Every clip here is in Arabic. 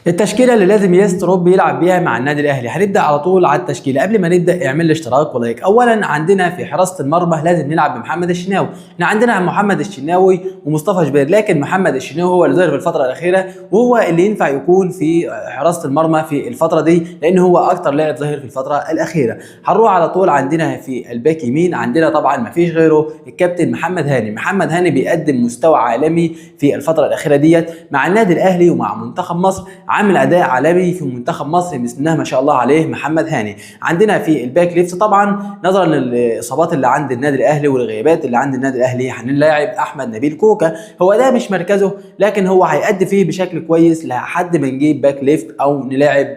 التشكيله اللي لازم يستروب يلعب بيها مع النادي الاهلي. هنبدا على طول على التشكيله. قبل ما نبدا اعمل لي اشتراك ولايك. اولا عندنا في حراسه المرمى لازم نلعب بمحمد الشناوي. احنا عندنا محمد الشناوي ومصطفى شوبير، لكن محمد الشناوي هو اللي ظهر في الفتره الاخيره وهو اللي ينفع يكون في حراسه المرمى في الفتره دي، لان هو اكتر لاعب ظهر في الفتره الاخيره. هنروح على طول عندنا في الباك يمين، عندنا طبعا ما فيش غيره الكابتن محمد هاني. محمد هاني بيقدم مستوى عالمي في الفتره الاخيره ديت مع النادي الاهلي ومع منتخب مصر، عامل اداء عالمي في منتخب مصر، بسم الله ما شاء الله عليه محمد هاني. عندنا في الباك ليفت طبعا نظرا للاصابات اللي عند النادي الاهلي والغيابات اللي عند النادي الاهلي هنلاعب احمد نبيل كوكا. هو ده مش مركزه، لكن هو هيأدي فيه بشكل كويس لحد ما نجيب باك ليفت او نلاعب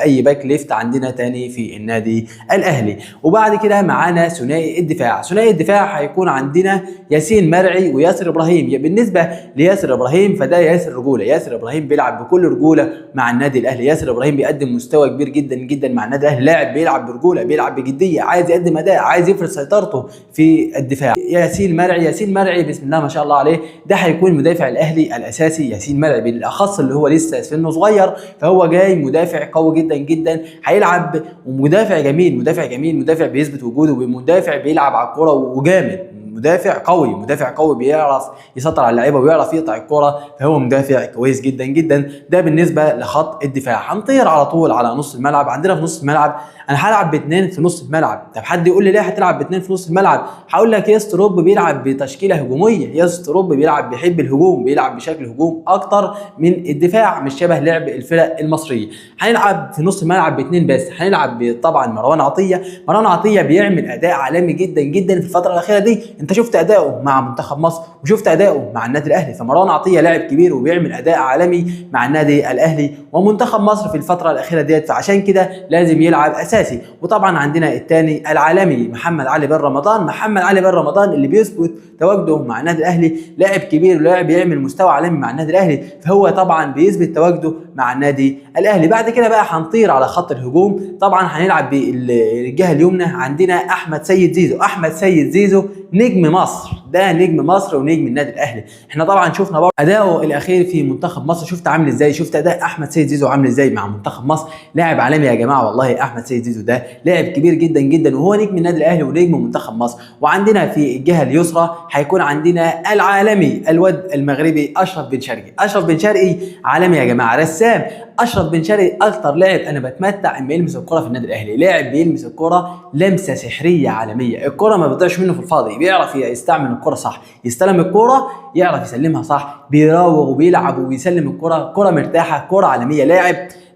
اي باك ليفت عندنا تاني في النادي الاهلي. وبعد كده معانا ثنائي الدفاع. ثنائي الدفاع هيكون عندنا ياسين مرعي وياسر ابراهيم. بالنسبه لياسر ابراهيم فده ياسر رجوله، ياسر ابراهيم بيلعب بكل رجوله مع النادي الاهلي. ياسر ابراهيم بيقدم مستوى كبير جدا جدا مع النادي الاهلي، لاعب بيلعب برجوله، بيلعب بجديه، عايز يقدم اداء، عايز يفرض سيطرته في الدفاع. ياسين مرعي، ياسين مرعي بسم الله ما شاء الله عليه، ده هيكون مدافع الاهلي الاساسي. ياسين مرعي بالاخص اللي هو لسه سنه صغير، فهو جاي مدافع قوي جدا جدا، هيلعب ومدافع جميل، مدافع جميل، مدافع بيثبت وجوده، ومدافع بيلعب على الكوره وجامد، مدافع قوي، مدافع قوي بيعرف يسيطر على اللعيبه ويعرف يقطع الكوره، فهو مدافع كويس جدا جدا. ده بالنسبه لخط الدفاع. هنطير على طول على نص الملعب. عندنا في نص الملعب انا هلعب باثنين في نص الملعب. طب حد يقول لي ليه هتلعب باثنين في نص الملعب؟ هقول لك يستروب بيلعب بتشكيله هجوميه، يستروب بيلعب بيحب الهجوم، بيلعب بشكل هجوم اكتر من الدفاع، مش شبه لعب الفرق المصريه. هنلعب في نص الملعب باثنين بس. هنلعب طبعا مروان عطيه. مروان عطيه بيعمل اداء عالمي جدا جدا في الفتره الاخيره دي. انت شفت اداؤه مع منتخب مصر وشفت اداؤه مع النادي الاهلي، فمروان عطيه لاعب كبير وبيعمل اداء عالمي مع النادي الاهلي ومنتخب مصر في الفتره الاخيره ديت، فعشان كده لازم يلعب اساسي. وطبعا عندنا الثاني العالمي محمد علي بن رمضان. محمد علي بن رمضان اللي بيثبت تواجده مع النادي الاهلي، لاعب كبير ولاعب يعمل مستوى عالمي مع النادي الاهلي، فهو طبعا بيثبت تواجده مع النادي الاهلي. بعد كده بقى هنطير على خط الهجوم. طبعا هنلعب بالجهه اليمنى، عندنا احمد سيد زيزو. احمد سيد زيزو نجم مصر، ده نجم مصر ونجم النادي الاهلي. احنا طبعا شفنا برضه اداؤه الاخير في منتخب مصر، شفت عامل ازاي، شفت اداء احمد سيد زيزو عامل ازاي مع منتخب مصر. لاعب عالمي يا جماعه والله، احمد سيد زيزو ده لاعب كبير جدا جدا، وهو نجم النادي الاهلي ونجم منتخب مصر. وعندنا في الجهه اليسرى هيكون عندنا العالمي الواد المغربي اشرف بن شرقي. اشرف بن شرقي عالمي يا جماعه، رسام. اشرف بن شرقي اكتر لاعب انا بتمتع اما يلمس الكره في النادي الاهلي، لاعب بيلمس الكره لمسه سحريه عالميه، الكره ما بتضيعش منه في الفاضي، بيعرف يستعمل الكره صح، يستلم الكره يعرف يسلمها صح، بيراوغ وبيلعب وبيسلم الكره، كره مرتاحه، كره عالميه،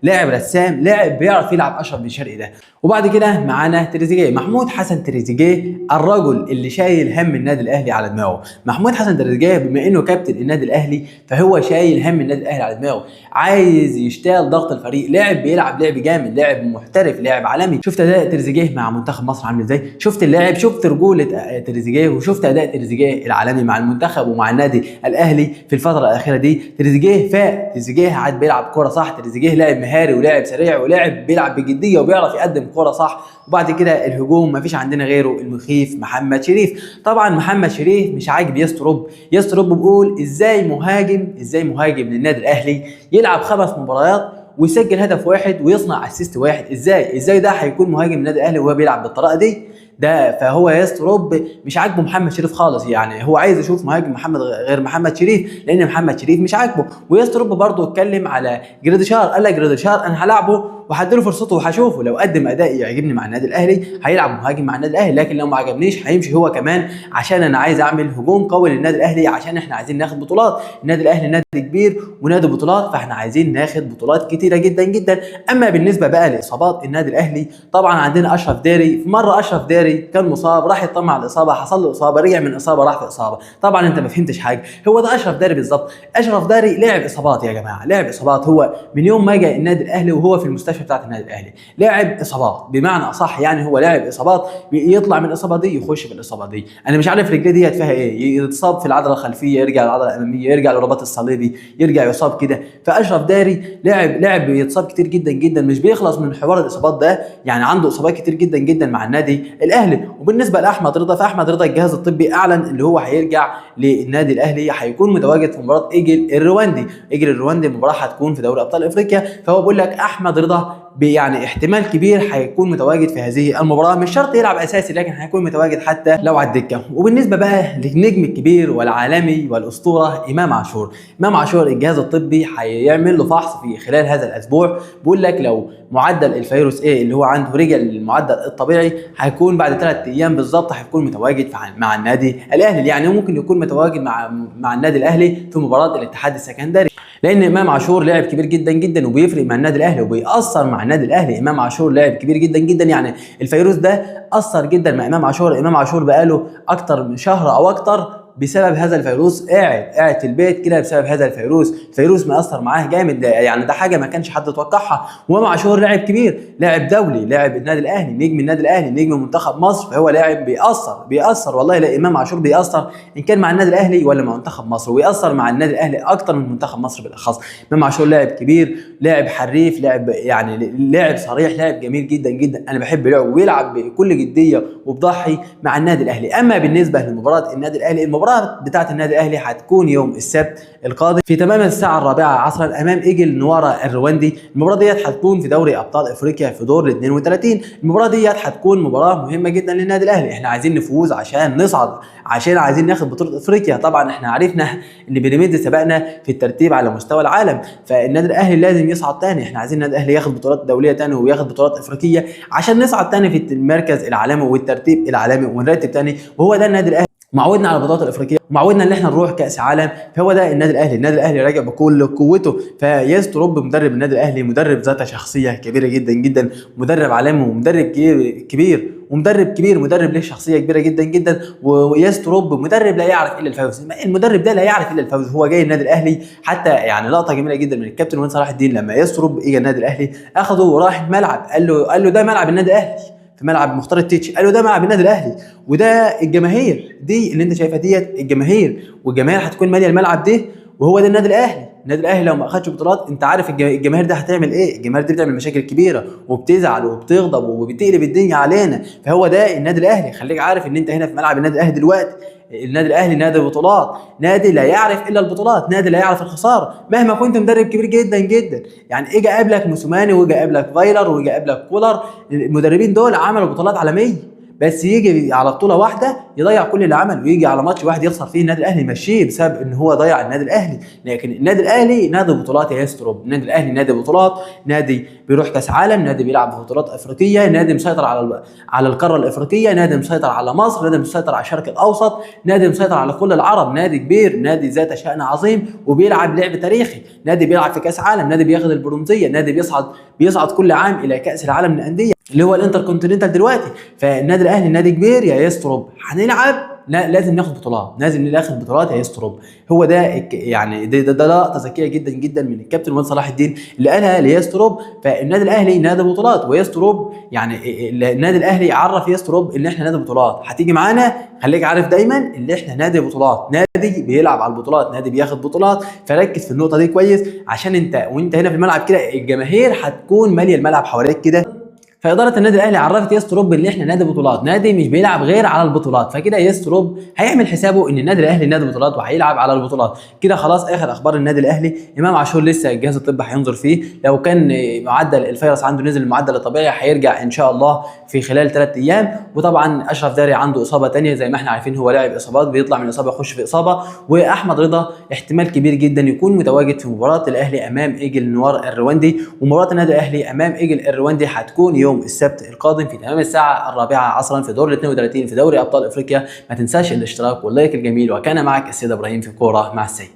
لاعب رسام، لاعب بيعرف يلعب اشرف بن شرقي ده. وبعد كده معانا تريزيجيه، محمود حسن تريزيجيه، الرجل اللي شايل هم النادي الاهلي على دماغه. محمود حسن تريزيجيه بما انه كابتن النادي الاهلي فهو شايل هم النادي الاهلي على دماغه، عايز يشتغل ضغط الفريق، لاعب بيلعب لعب جامد، لاعب محترف، لاعب عالمي. شفت اداء تريزيجيه مع منتخب مصر عامل ازاي، شفت اللاعب، شفت رجوله تريزيجيه، وشفت اداء تريزيجيه العالمي مع المنتخب ومع النادي الاهلي في الفتره الاخيره دي. تريزيجيه فاق، تريزيجيه قاعد بيلعب كوره صح، تريزيجيه لاعب مهاري ولاعب سريع ولاعب بيلعب بجديه وبيعرف يقدم كوره صح. وبعد كده الهجوم مفيش عندنا غيره المخيف محمد شريف. طبعا محمد شريف مش عاجب يستروب بيقول ازاي مهاجم للنادي الاهلي يلعب 5 مباريات ويسجل هدف واحد ويصنع اسيست واحد، ازاي ده هيكون مهاجم النادي الاهلي وهو بيلعب بالطريقه دي؟ ده فهو يستروب مش عاجبه محمد شريف خالص، يعني هو عايز يشوف مهاجم غير محمد شريف، لان محمد شريف مش عاجبه. ويستروب برضه اتكلم على جراديشار، قال لك جراديشار انا هلعبه وهديله فرصته وهشوفه، لو قدم اداء يعجبني مع النادي الاهلي هيلعب مهاجم مع النادي الاهلي، لكن لو ما عجبنيش هيمشي هو كمان، عشان انا عايز اعمل هجوم قوي للنادي الاهلي، عشان احنا عايزين ناخد بطولات. النادي الاهلي نادي كبير ونادي بطولات، فاحنا عايزين ناخد بطولات كتيره جدا جدا. اما بالنسبه بقى لاصابات النادي الاهلي، طبعا عندنا اشرف داري. في مره اشرف داري كان مصاب، راح يطمع على الاصابه، حصل له اصابه، رجع من اصابه راح في اصابه. طبعا انت ما فهمتش حاجه، هو ده اشرف داري بالظبط. اشرف داري لعب اصابات يا جماعه، لعب اصابات، هو من يوم ما جاء النادي الاهلي وهو في المستشفى المستشفى بتاعه النادي الاهلي، لاعب اصابات بمعنى اصح، يعني هو لاعب اصابات، يطلع من الاصابه دي يخش في الاصابه دي. انا مش عارف رجليه ديت فيها ايه، يتصاب في العضله الخلفيه يرجع العضله الاماميه، يرجع للرباط الصليبي، يرجع يصاب كده. فاشرف داري لاعب بيتصاب كتير جدا جدا، مش بيخلص من حوار الاصابات ده، يعني عنده اصابات كتير جدا جدا مع النادي الاهلي. وبالنسبه لاحمد رضا، فاحمد رضا الجهاز الطبي اعلن اللي هو هيرجع للنادي الاهلي، هيكون متواجد في مباراه ايجل الرواندي. ايجل الرواندي المباراه هتكون في دوري ابطال افريقيا، فهو بيقول لك احمد رضا يعني احتمال كبير هيكون متواجد في هذه المباراه، مش شرط يلعب اساسي لكن هيكون متواجد حتى لو على الدكه. وبالنسبه بقى للنجم الكبير والعالمي والاسطوره امام عاشور، امام عاشور الجهاز الطبي هيعمل له فحص في خلال هذا الاسبوع، بيقول لك لو معدل الفيروس ايه اللي هو عنده رجع للمعدل الطبيعي، هيكون بعد 3 ايام بالظبط هيكون متواجد مع النادي الاهلي. يعني ممكن يكون متواجد مع النادي الاهلي في مباراه الاتحاد السكندري، لان امام عاشور لاعب كبير جدا جدا وبيفرق مع النادي الاهلي وبيأثر مع النادي الاهلي. امام عاشور لاعب كبير جدا جدا، يعني الفيروس ده اثر جدا مع امام عاشور. امام عاشور بقاله اكتر من شهر او اكتر بسبب هذا الفيروس قاعد في البيت كده بسبب هذا الفيروس مأثر معاه جامد، يعني ده حاجه ما كانش حد يتوقعها. وامام عاشور لاعب كبير، لاعب دولي، لاعب النادي الاهلي، نجم النادي الاهلي، نجم منتخب مصر، فهو لاعب بيأثر والله. لا امام عاشور بيأثر ان كان مع النادي الاهلي ولا مع منتخب مصر، ويأثر مع النادي الاهلي اكتر من منتخب مصر بالاخص. امام عاشور لاعب كبير، لاعب حريف، لاعب يعني لاعب صريح، لاعب جميل جدا جدا، انا بحب لعبه ويلعب بكل جديه وبضحي مع النادي الاهلي. اما بالنسبه لمباراه النادي الاهلي، المباراه بتاعه النادي الاهلي هتكون يوم السبت القادم في تمام الساعه 4 عصرا امام ايجل نوارا الرواندي. المباراه ديت هتكون في دوري ابطال افريقيا في دور ال 32. المباراه ديت هتكون مباراه مهمه جدا للنادي الاهلي، احنا عايزين نفوز عشان نصعد، عشان عايزين ناخد بطوله افريقيا. طبعا احنا عرفنا ان بيراميدز سبقنا في الترتيب على مستوى العالم، فالنادي الاهلي لازم يصعد تاني، احنا عايزين النادي الاهلي ياخد بطولات دوليه تاني وياخد بطولات افريقيه عشان نصعد تاني في المركز العالمي والترتيب العالمي ونرتب تاني، وهو ده النادي الاهلي. معودنا على البطولات الافريقيه ومعودنا ان احنا نروح كاس عالم، فهو ده النادي الاهلي. النادي الاهلي راجع بكل قوته. فياس تروب مدرب النادي الاهلي مدرب ذات شخصيه كبيره جدا جدا، مدرب عالمي ومدرب كبير ومدرب كبير، مدرب له شخصيه كبيره جدا جدا. وياس تروب مدرب لا يعرف الا الفوز، المدرب ده لا يعرف الا الفوز. هو جاي النادي الاهلي، حتى يعني لقطه جميله جدا من الكابتن وين صلاح الدين لما ياس تروب اجى النادي الاهلي اخده وراح الملعب، قال له ده ملعب النادي الاهلي، في ملعب مختار التتش، قالوا ده ملعب النادي الاهلي، وده الجماهير دي اللي انت شايفها ديت الجماهير، والجماهير هتكون ماليه الملعب ده، وهو ده النادي الاهلي. النادي الاهلي لو ما اخدش بطولات انت عارف الجماهير ده هتعمل ايه، الجماهير دي بتعمل مشاكل كبيره وبتزعل وبتغضب وبتقلب الدنيا علينا، فهو ده النادي الاهلي. خليك عارف ان انت هنا في ملعب النادي الاهلي دلوقتي. النادي الاهلي نادي بطولات، نادي لا يعرف الا البطولات، نادي لا يعرف الخساره مهما كنت مدرب كبير جدا جدا. يعني اجى قبلك موسوماني واجى قبلك فايلر واجى قبلك كولر، المدربين دول عملوا بطولات عالميه، بس يجي على بطوله واحده يضيع كل اللي عمله، ويجي على ماتش واحد يخسر فيه النادي الاهلي يمشيه بسبب ان هو ضيع النادي الاهلي. لكن النادي الاهلي نادي بطولات يا يستروب، النادي الاهلي نادي بطولات، نادي بيروح كاس عالم، نادي بيلعب بطولات افريقيه، نادي مسيطر على القاره الافريقيه، نادي مسيطر على مصر، نادي مسيطر على الشرق الاوسط، نادي مسيطر على كل العرب، نادي كبير، نادي ذات شأن عظيم وبيلعب لعب تاريخي، نادي بيلعب في كاس عالم، نادي بياخد البرونزيه، نادي بيصعد كل عام الى كاس العالم للانديه اللي هو الانتركونتيننتال دلوقتي. فالنادي الاهلي نادي كبير يا يستروب، هنلعب لازم ناخد بطولات، لازم ناخد بطولات يا يستروب. هو ده يعني ده لقطه ذكيه جدا جدا من الكابتن وين صلاح الدين اللي قالها ليستروب. فالنادي الاهلي نادي بطولات، ويستروب يعني النادي الاهلي عرف يستروب ان احنا نادي بطولات، هتيجي معانا خليك عارف دايما ان احنا نادي بطولات، نادي بيلعب على البطولات، نادي بياخد بطولات. فركز في النقطه دي كويس، عشان انت وانت هنا في الملعب كده الجماهير هتكون ماليه الملعب حواليك كده. فاداره النادي الاهلي عرفت يستروب ان احنا نادي بطولات، نادي مش بيلعب غير على البطولات. فكده يستروب هيعمل حسابه ان النادي الاهلي نادي بطولات وهيلعب على البطولات. كده خلاص اخر اخبار النادي الاهلي. امام عاشور لسه الجهاز الطبي هينظر فيه، لو كان معدل الفيروس عنده نزل المعدل الطبيعي هيرجع ان شاء الله في خلال 3 ايام. وطبعا اشرف داري عنده اصابه ثانيه زي ما احنا عارفين، هو لاعب اصابات، بيطلع من اصابه يخش في اصابه. واحمد رضا احتمال كبير جدا يكون متواجد في مباراه الاهلي امام ايجل نوار الرواندي. ومباراه النادي الاهلي امام ايجل الرواندي هتكون يوم السبت القادم في تمام الساعة 4 عصرا في دور ال 32 في دوري أبطال أفريقيا. ما تنساش الاشتراك واللايك الجميل، وكان معك السيد إبراهيم في كورة مع السيد.